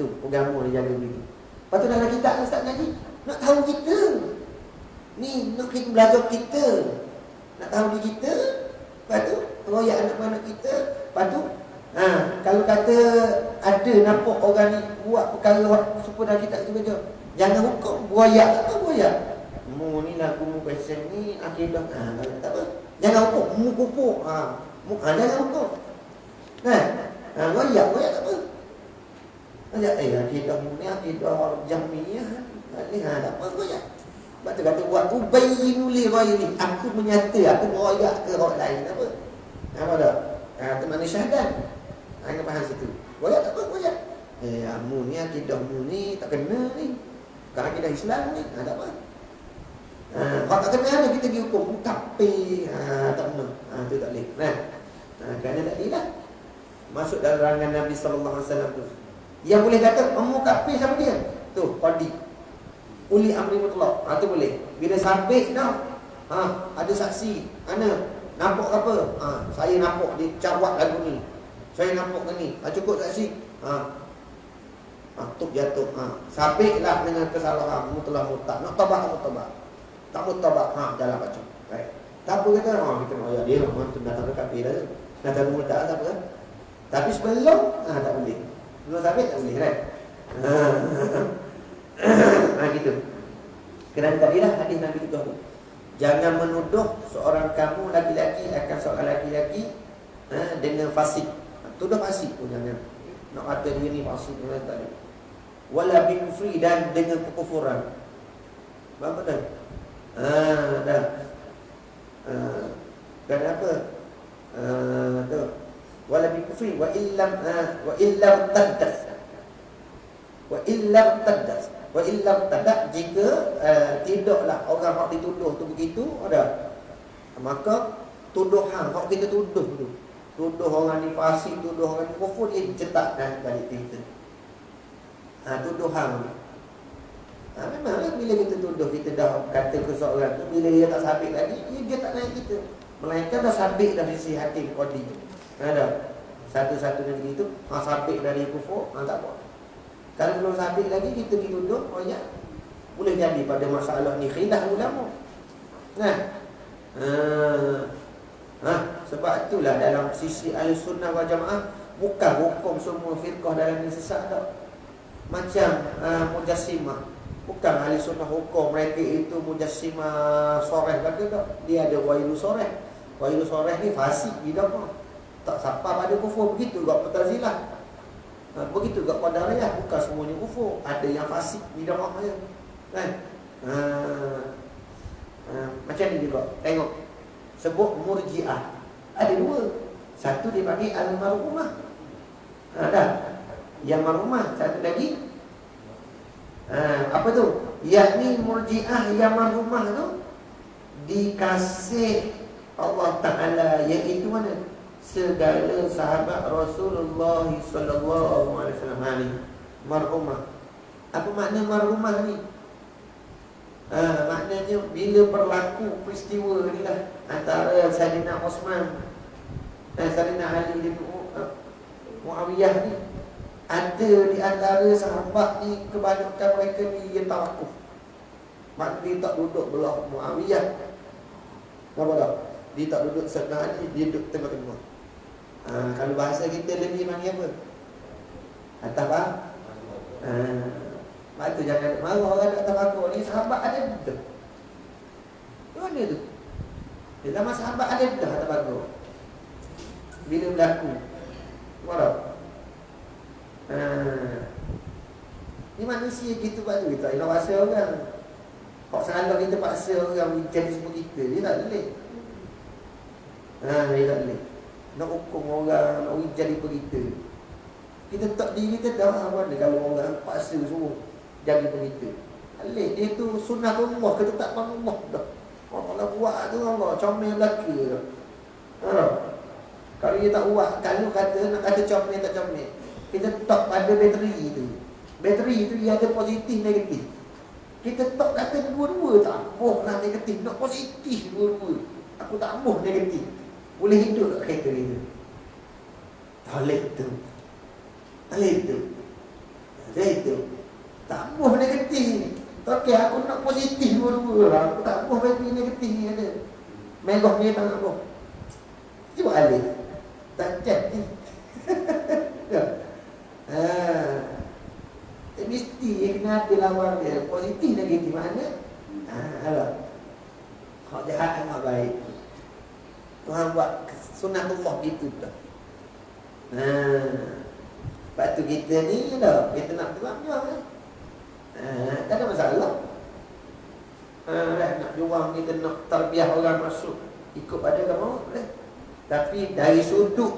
Tu agama dia jaga begitu. Lepas tu dalam kitab Ustaz ngaji, nak tahu kita. Ni nak kita belajar kita. Nak tahu diri kita. Lepas tu royak anak-anak kita. Lepas tu kalau kata ada nampak orang ni buat perkara supaya kita baca, jangan hukum buaya. Apa buaya? Mu ni lagu mu pesen ni akidah. Tak apa. Jangan hukum mu kupuk. Jangan hukum. Royak tak apa. Akidah mu ni akidah Jahmiyah. Tak apa royak. Sebab tu kata buat ubayyinu li ghairi. Aku menyata, aku royak ke orang lain. Apa? Apa dah? Itu mana syahadat. Hanya faham situ. Royak tak apa, royak. Mu ni akidah mu ni tak kena ni. Bukan akidah Islam ni. Tak apa. Kalau tak kena kita pergi hukum tapi tak kena. Itu tak boleh. Kerana tak boleh lah. Masuk dalam rangan Nabi SAW tu. Yang boleh kata mu kafir sama dia. Tu, qadi. Uli amri mutlaq. Tu boleh. Bila sampai dah ada saksi. Mana? Nampak apa? Saya nampak dia cawat lagu ni. Saya nampak ni. Cukup saksi. Tuk jatuh. Sampailah dengan kesalahan mutlaq mutlaq. Nak taubat. Tak mutabak. Jalan baca. Baik. Tak apa kata kita dia tu datang dekat kafir dah. Datang mutlaq tak apa. Tapi sebelum tak boleh. Sebelum sampai tak boleh kan? Gitu. Kerana tadilah hadis Nabi itu. Jangan menuduh seorang kamu laki-laki akan seorang laki-laki dengan fasik. Tuduh fasik pun jangan. Nak kata dia ni fasik pun tak ada. Wala bin kufri, dan dengan kekufuran. Faham tak? Dah. Dan apa? Tu. Wala bin kufri wa illam taddas. Wa illam taddas. Wa illam tadak, jika tidaklah orang hak dituduh tu begitu ada, maka tuduhan hak kita tuduh tu, tuduh orang ni fasik, tuduh orang ni kufur, dia cetak dah balik kita. Tuduhan. Memanglah bila kita tuduh, kita dah kata ke seorang tu, bila dia tak sabit lagi, dia tak naik kita. Melainkan dah sabit dah sisi hakim qadi. Ada satu-satu negeri tu sabit dari kufur, tak apa. Kalau belum sabit lagi, kita dituduh, ya, boleh jadi pada masalah ni khilaf ulama. Sebab itulah dalam sisi Ahlussunnah wal Jamaah, bukan hukum semua firqah dalam ni sesat tak. Macam Mujassimah, bukan Ahlussunnah hukum mereka itu Mujassimah soreh kata tak. Dia ada wailu soreh. Wailu soreh ni fasik bidah apa? Tak sampai pada kufur. Begitu juga Mu'tazilah. Begitu juga Qadariyah, bukan semuanya kufur. Ada yang fasik bidah dia. Kan? Macam ni juga. Tengok. Sebut Murji'ah. Ada dua. Satu dia panggil Al-Marhumah. Dah. Yang Marhumah. Satu lagi. Apa tu? Yakni Murji'ah yang Marhumah tu dikasih Allah Ta'ala, iaitu mana? Segala sahabat Rasulullah sallallahu alaihi wasallam. Marhumah. Apa makna marhumah ni? Maknanya bila berlaku peristiwa ni lah antara Sayyidina Osman dan Sayyidina Ali bin Muawiyah ni, ada di antara sahabat ni, kebanyakan mereka ni yang tawakuf. Maknanya dia tak duduk belah Muawiyah. Apa tak? Dia tak duduk Sayyidina Ali, dia duduk tengah-tengah. Kalau bahasa kita lebih panggil apa? Atas bang? Lepas tu jangan marah orang nak tawakul. Ni sahabat ada dah. Mana tu? Di zaman sahabat ada dah tawakul. Bila berlaku marah. Ni manusia kita buat tu. Kita tak nak paksa orang. Kalau salah kita paksa orang jadi seperti kita, dia tak boleh. Dia tak boleh. Nak hukum orang, nak jadi begitu. Kita tak diri kita dah mana kalau orang paksa suruh jadi begitu. Alih dia tu sunnah Allah, ketetapan Allah dah. Kalau buat tu Allah comel belaka dah. Kalau dia tak buat, kalau kata nak kata comel tak comel, kita tak pada bateri tu. Bateri tu dia ada positif negatif. Kita tak kata dua-dua, tak bohlah negatif, nak positif dua-dua. Aku tak boh negatif. Boleh hidup tak kereta itu? Tak boleh tu. Tak boleh tu. Tak itu. Tak boh negatif. Okey, aku nak positif dua-dua lah. Aku tak boh bateri negatif ni ada. Megah ni tak nak boh. Cuba alih. Tak jadi. Mesti kena ada lawan dia. Positif negatif mana? Hak jahat hak baik. Tuhan buat sunnatullah gitu dah. Lepas tu kita ni dah, kita nak jual kan. Tak ada masalah. Nak jual, kita nak tarbiyah orang masuk ikut pada agama boleh. Tapi dari sudut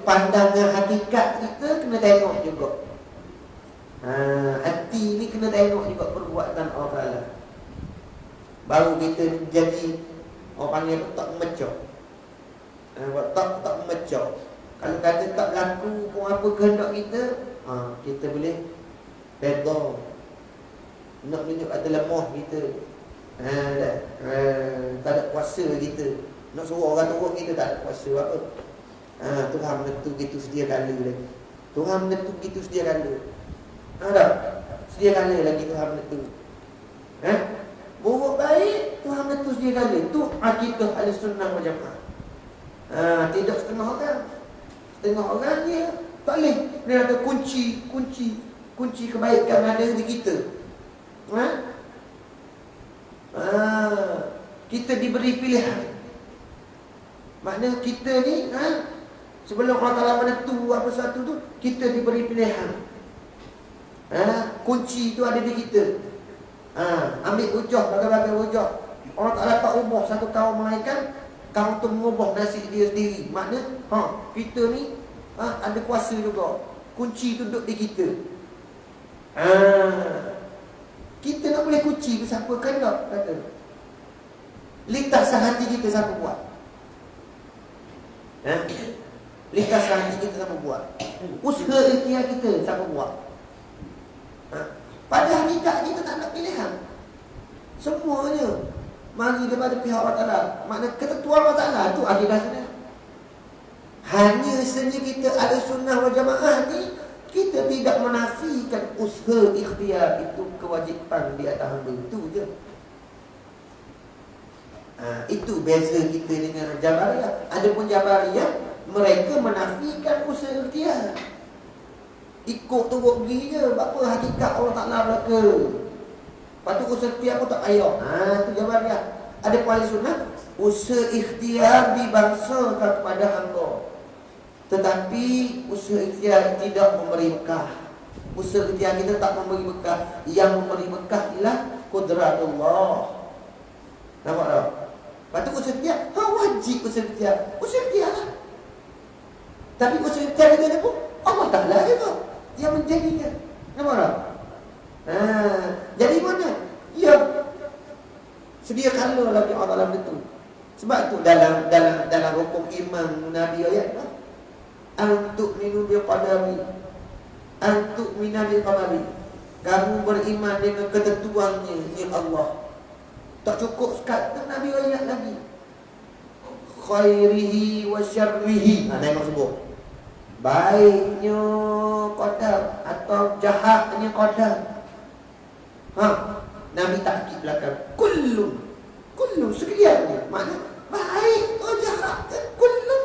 pandangan hakikat kita kena tengok juga. Hati ni kena tengok juga perbuatan Allah Ta'ala. Baru kita jadi orang panggil tak memecah. Tak memecah. Kalau kata tak berlaku pun apa kehendak kita, kita boleh redha. Nak tunjuk kata lemah kita. Tak ada kuasa kita. Nak suruh orang turun kita tak ada kuasa apa. Tuhan menentu gitu sedia kala lagi. Tuhan menentu gitu sedia kala. Ada sedia kala lagi Tuhan menentu. Buruk baik Tuhan menentu sedia kala. Itu akidah Ahlussunnah wal Jamaah. Tidak setengah orang. Setengah orang dia tak boleh. Dia ada kunci kebaikan ada di kita. Kita diberi pilihan. Maknanya kita ni sebelum Allah Ta'ala menentu apa satu tu, kita diberi pilihan. Kunci tu ada di kita. Ambil hujah, bagai-bagai hujah. Allah Ta'ala tak ubah satu kaum malaikat, kaum tu mengubah nasib dia sendiri. Maknanya kita ni ada kuasa juga. Kunci tu duduk di kita. Kita nak boleh kunci tu siapa kendak kata. Lintasan hati kita siapa buat? Lintasan hati kita siapa buat? Usaha ikhtiar kita siapa buat? Pada hakikat kita tak nak pilihan. Semuanya mari daripada pihak Allah Ta'ala. Makna ketentuan Allah Ta'ala tu akidah sunnah. Hanya saja kita ada sunnah wal jamaah ni, kita tidak menafikan usaha ikhtiar itu kewajipan di atas hamba. Itu je. Itu beza kita dengan Jabariyah. Adapun Jabariyah, mereka menafikan usaha ikhtiar. Ikut turut pergi je. Apa hakikat Allah Ta'ala belaka. Lepas tu usaha ikhtiar pun tak payah. Itu Jabariyah. Adapun ahli sunnah, usaha ikhtiar dibangsakan kepada hamba. Tetapi usaha ikhtiar tidak memberi bekah. Usaha ikhtiar kita tak memberi bekah. Yang memberi bekah ialah qudratullah. Nampak tak? Lepas tu usaha ikhtiar, wajib usaha ikhtiar. Usaha ikhtiar lah. Tapi usaha ikhtiar kita ni pun Allah Ta'ala juga yang menjadikan. Nampak tak? Jadi mana? Ya, sedia kala lagi Allah Ta'ala betul. Sebab tu dalam rukun iman Nabi ayat tu, antuk minu bil qadari, antuk mina bil qadari. Kamu beriman dengan ketentuannya, ya Allah. Tak cukup sekadar Nabi ayat lagi. Khairihi wa syarrihi. Tengok sebut. Baiknya qadar atau jahatnya qadar. Nabi takkid belakang. Kullun sekaliannya. Maknanya baik atau jahat, kullun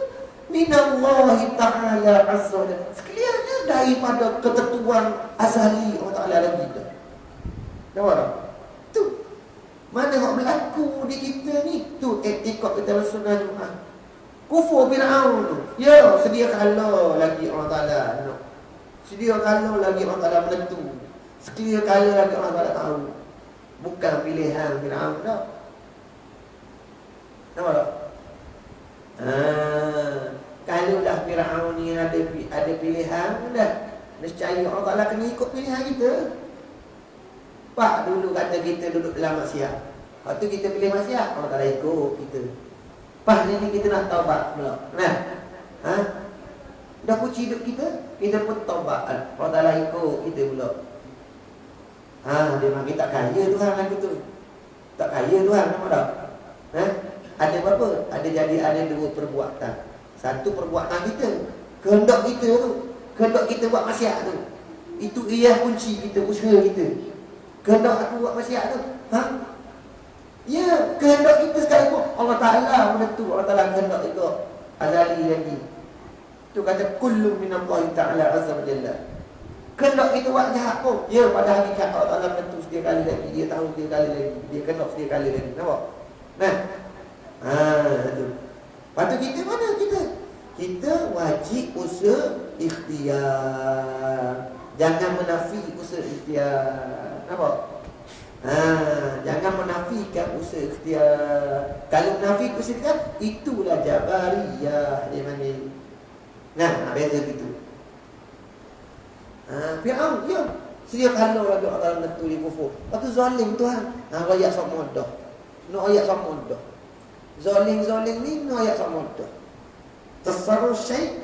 minallahi ta'ala azza wa jalla. Sekaliannya daripada ketentuan azali Allah Ta'ala lagi dah. Nampak tak? Tu. Mana yang berlaku di kita ni? Tu etikot kita sunnah Jumaat. Kufur Fir'aun tu. Ya, sedia kala lagi Allah Ta'ala. Sedia kala lagi Allah Ta'ala menentu. Sedia kala lagi Allah Ta'ala tahu. Bukan pilihan Fir'aun dah. Nampak tak? Kalau dah Fir'aun ni ada pilihan, dah nescaya Allah Ta'ala kena ikut pilihan kita. Pak dulu kata kita duduk dalam maksiat. Lepas tu kita pilih maksiat, Allah Ta'ala ikut kita. Pak ni kita nak taubat pula. Dah puji hidup kita pun taubat. Allah Ta'ala ikut kita pula. Dia makin tak kaya Tuhan lagi tu. Tak kaya Tuhan, nampak tak? Ada apa? Ada dua perbuatan. Satu perbuatan kita, kehendak kita tu, kehendak kita buat maksiat tu. Itu ia kunci kita, usaha kita. Kehendak aku buat maksiat tu. Ya, kehendak kita sekalipun Allah Ta'ala menentu, Allah Ta'ala kehendak itu azali lagi. Tu kata kullu minallahi ta'ala azza wa jalla. Kehendak kita buat jahat pun, ya pada hakikat Allah Ta'ala menentu sedia kali lagi. Dia tahu sedia kali lagi. Dia kehendak sedia kali lagi. Nampak? Tu. Lepas tu kita mana kita? Kita wajib usaha ikhtiar. Jangan menafi usaha ikhtiar. Nampak? Jangan menafikan usaha ikhtiar. Kalau menafikan usaha ikhtiar, itulah Jabariyah dia panggil. Beza gitu. Fir'aun, ya. Sedia kalau lagi orang menentu di kufur. Lepas tu zalim Tuhan. Ayat sama dah. No ayat sama dah. Zalim ni no ayat sama dah. Tasarruf syai'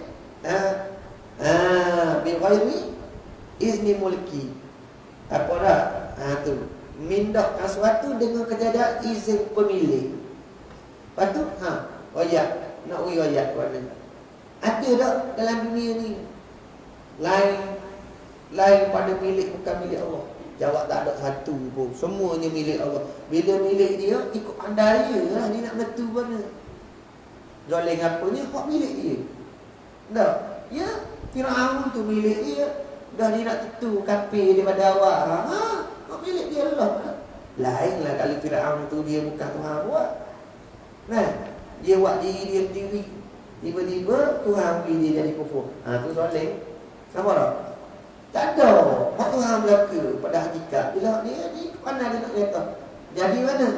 bi ghairi izni mulki. Apa dah? Tu. Mindak sesuatu dengan kejadian izin pemilik. Lepas tu, ayat. Nak ui ayat mana? Ada tak dalam dunia ni? Lain pada milik bukan milik Allah. Jawab tak ada satu pun. Semuanya milik Allah. Bila milik dia, ikut pandai dia lah. Dia nak menentu mana. Zalim apa ni, hak milik dia. Tak? Ya, Fir'aun tu milik dia. Dah dia nak tentu kafir daripada awal. Hak milik dia lah. Lainlah kalau Firaun tu dia bukan Tuhan buat. Nah, dia buat diri dia sendiri. Tiba-tiba Tuhan beri dia jadi kufur. Tu soalan. Nampak tak? Tak ada. Mak Tuhan belaka pada hakikat. Bila dia ni mana dia nak kata? Jadi mana?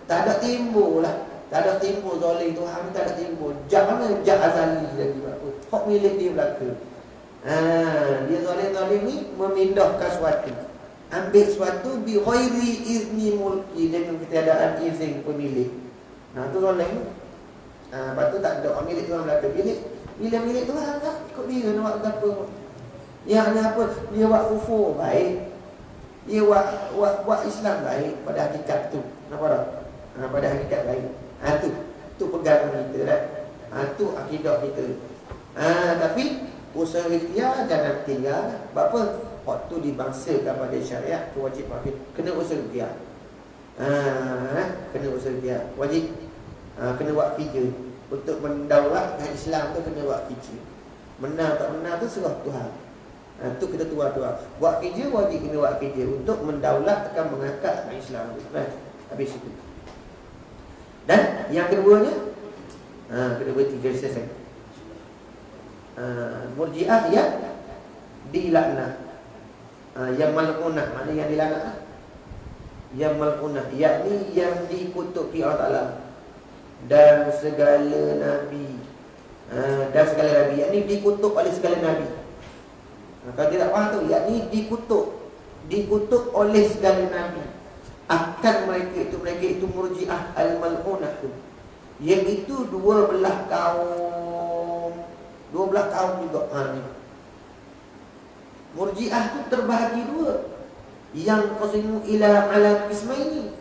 Tak ada timbul lah. Tak ada timbul zalim Tuhan ni, tak ada timbul. Jak mana? Jak azali lagi apa? Hak milik dia belaka. Dia zalim-zalim ni memindahkan suatu. Ambil suatu bi ghairi izni mulki, dengan ketiadaan izin pemilik. Tu zalim. Lepas tu tak ada milik Tuhan belaka. Bila milik Tuhan tak ikut dia nak buat apa. Yang ni apa? Dia buat kufur baik. Dia buat Islam baik pada hakikat tu. Nampak tak? Pada hakikat baik. Tu pegangan kita dah. Tu akidah kita. Tapi usaha ikhtiar jangan tinggal. Sebab apa? Waktu dibangsakan pada syariat, kewajipan kita kena usaha ikhtiar. Kena usaha ikhtiar. Wajib. Kena buat kerja. Untuk mendaulatkan Islam tu kena buat kerja. Menang tak menang tu serah Tuhan. Tu kita tua-tua. Buat kerja, wajib kena buat kerja untuk mendaulatkan, mengangkat Islam tu. Habis itu. Dan yang keduanya, kedua tiga selesai. Murji'ah yang dilaknat. Yang mal'unah, mana yang dilaknat? Yang mal'unah, yakni yang dikutuki Allah Ta'ala dan segala nabi. Dan segala nabi, yakni dikutuk oleh segala nabi. Kalau tidak faham tu, yakni dikutuk oleh segala nabi. Akan mereka itu murji'ah al-mal'unah tu, iaitu 12 kaum. 12 kaum juga. Ni murji'ah tu terbahagi dua. Yang qasimu ila ala qismaini,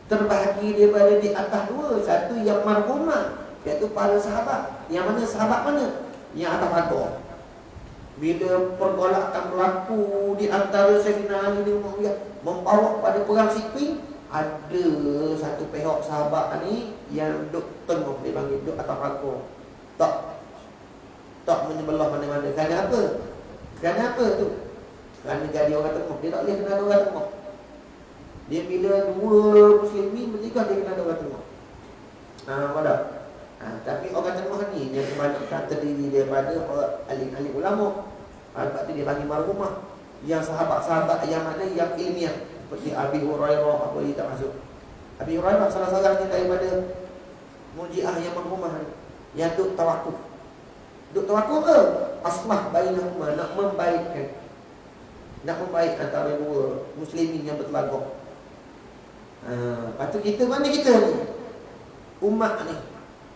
terbahagi daripada di atas dua. Satu yang marhumah, iaitu para sahabat. Yang mana sahabat mana? Yang atas pagar. Bila pergolakan berlaku di antara Sayyidina Ali dan Muawiyah membawa pada perang Siffin, ada satu pihak sahabat ni yang duduk tengah, dia panggil duduk atas pagar. Tak menyebelah mana-mana. Kerana apa? Kerana apa tu? Kerana jadi orang tengah. Dia tak boleh kena ada orang tengah. Dia bila dua muslimin bernikah, dia kena ada orang tengah. Pada. Tapi orang tengah ni yang kebanyakan terdiri daripada alim-alim ulama. Lepas tu dia panggil marhumah. Yang sahabat-sahabat yang mana yang ilmiah, seperti Abi Hurairah, apa dia tak masuk. Abi Hurairah salah seorang daripada murji'ah yang marhumah ni, yang duk tawakuf. Duk tawakuf ke? Asmah bainahuma, nak membaikkan. Nak membaik antara dua muslimin yang bertelagak. Lepas tu kita, mana kita ni? Umat ni,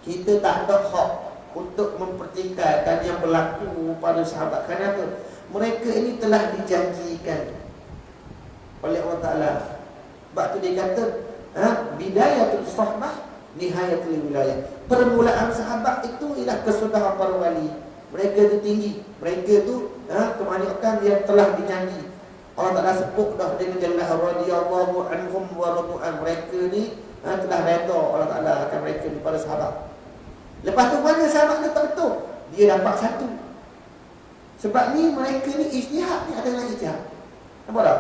kita tak ada hak untuk mempertikaikan yang berlaku pada sahabat. Kenapa? Mereka ini telah dijanjikan oleh Allah Ta'ala. Sebab tu dia kata, bidayatul sahbah, nihayatul wilayah. Permulaan sahabat itu ialah kesudahan para wali. Mereka itu tinggi. Mereka itu kebanyakan yang telah dijanji. Allah Ta'ala sebut dah dengan jelas, radiyallahu anhum wa radu'an. Mereka ni telah redha Allah Ta'ala akan mereka ni, para sahabat. Lepas tu mana sahabat ni tak betul? Dia dapat satu. Sebab ni mereka ni ijtihad ni adalah ijtihad. Nampak tak?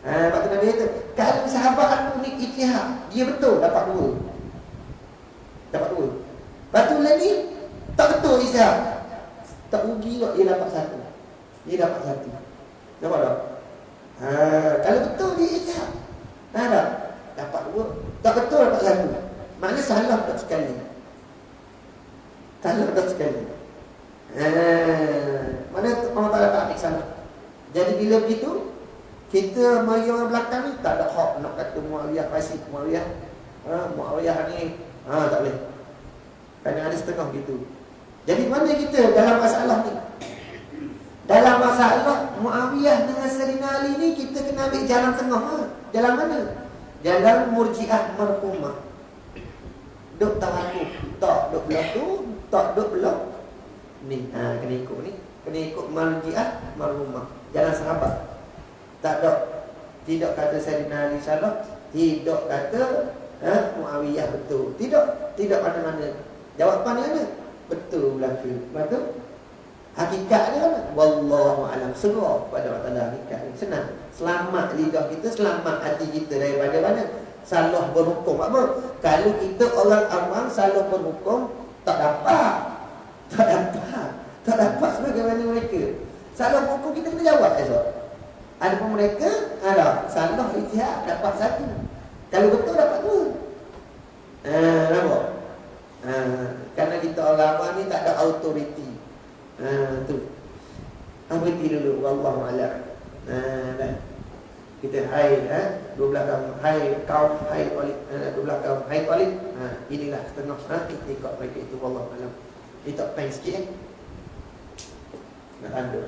Lepas tu Nabi kata, kalau sahabat aku ni ijtihad, dia betul, dapat dua. Dapat dua. Lepas tu lagi tak betul ijtihad, tak rugi kok, dia dapat satu. Dia dapat satu. Nampak tak? Kalau betul dia ijtihad, tak? Dapat dua. Tak betul dapat satu. Maknanya salah tak sekali. Salah tak sekali. Mana Allah Ta'ala tak ambil salah. Jadi bila begitu, kita mari orang belakang ni tak ada hak nak kata Muawiyah fasik, Muawiyah ni tak boleh. Kadang ada setengah gitu. Jadi mana kita dalam masalah ni? Dalam masalah Muawiyah dengan Sayyidina Ali ni, kita kena ambil jalan tengah. Jalan mana? Jalan murji'ah marhumah. Duk tawakuf, tak duk belah tu, tak duk belah ni. Kena ikut ni. Kena ikut murji'ah marhumah. Jalan sahabat. Tak ada. Tidak kata Sayyidina Ali salah, tidak kata Muawiyah betul. Tidak mana-mana. Jawapan dia ada. Betul belaka. Betul. Hakikatnya kan wallahu alam, serah pada Allah Taala. Hakikat senang. Selamat lidah kita, selamat hati kita daripada mana? Salah berhukum. Apa? Kalau kita orang awam salah berhukum, tak dapat sebagaimana mereka. Salah berhukum kita kena jawab esok. Ada pun mereka ada salah ijtihad dapat satu. Kalau betul dapat dua. Nampak? Kerana kita orang awam ni tak ada autoriti. Tu. Berhenti dulu, wallahu a'lam. Dan kita dua belakang kaum talib, dua belakang talib. Inilah setengah ikut mereka itu, wallahu a'lam. Kita pen sikit nak ada.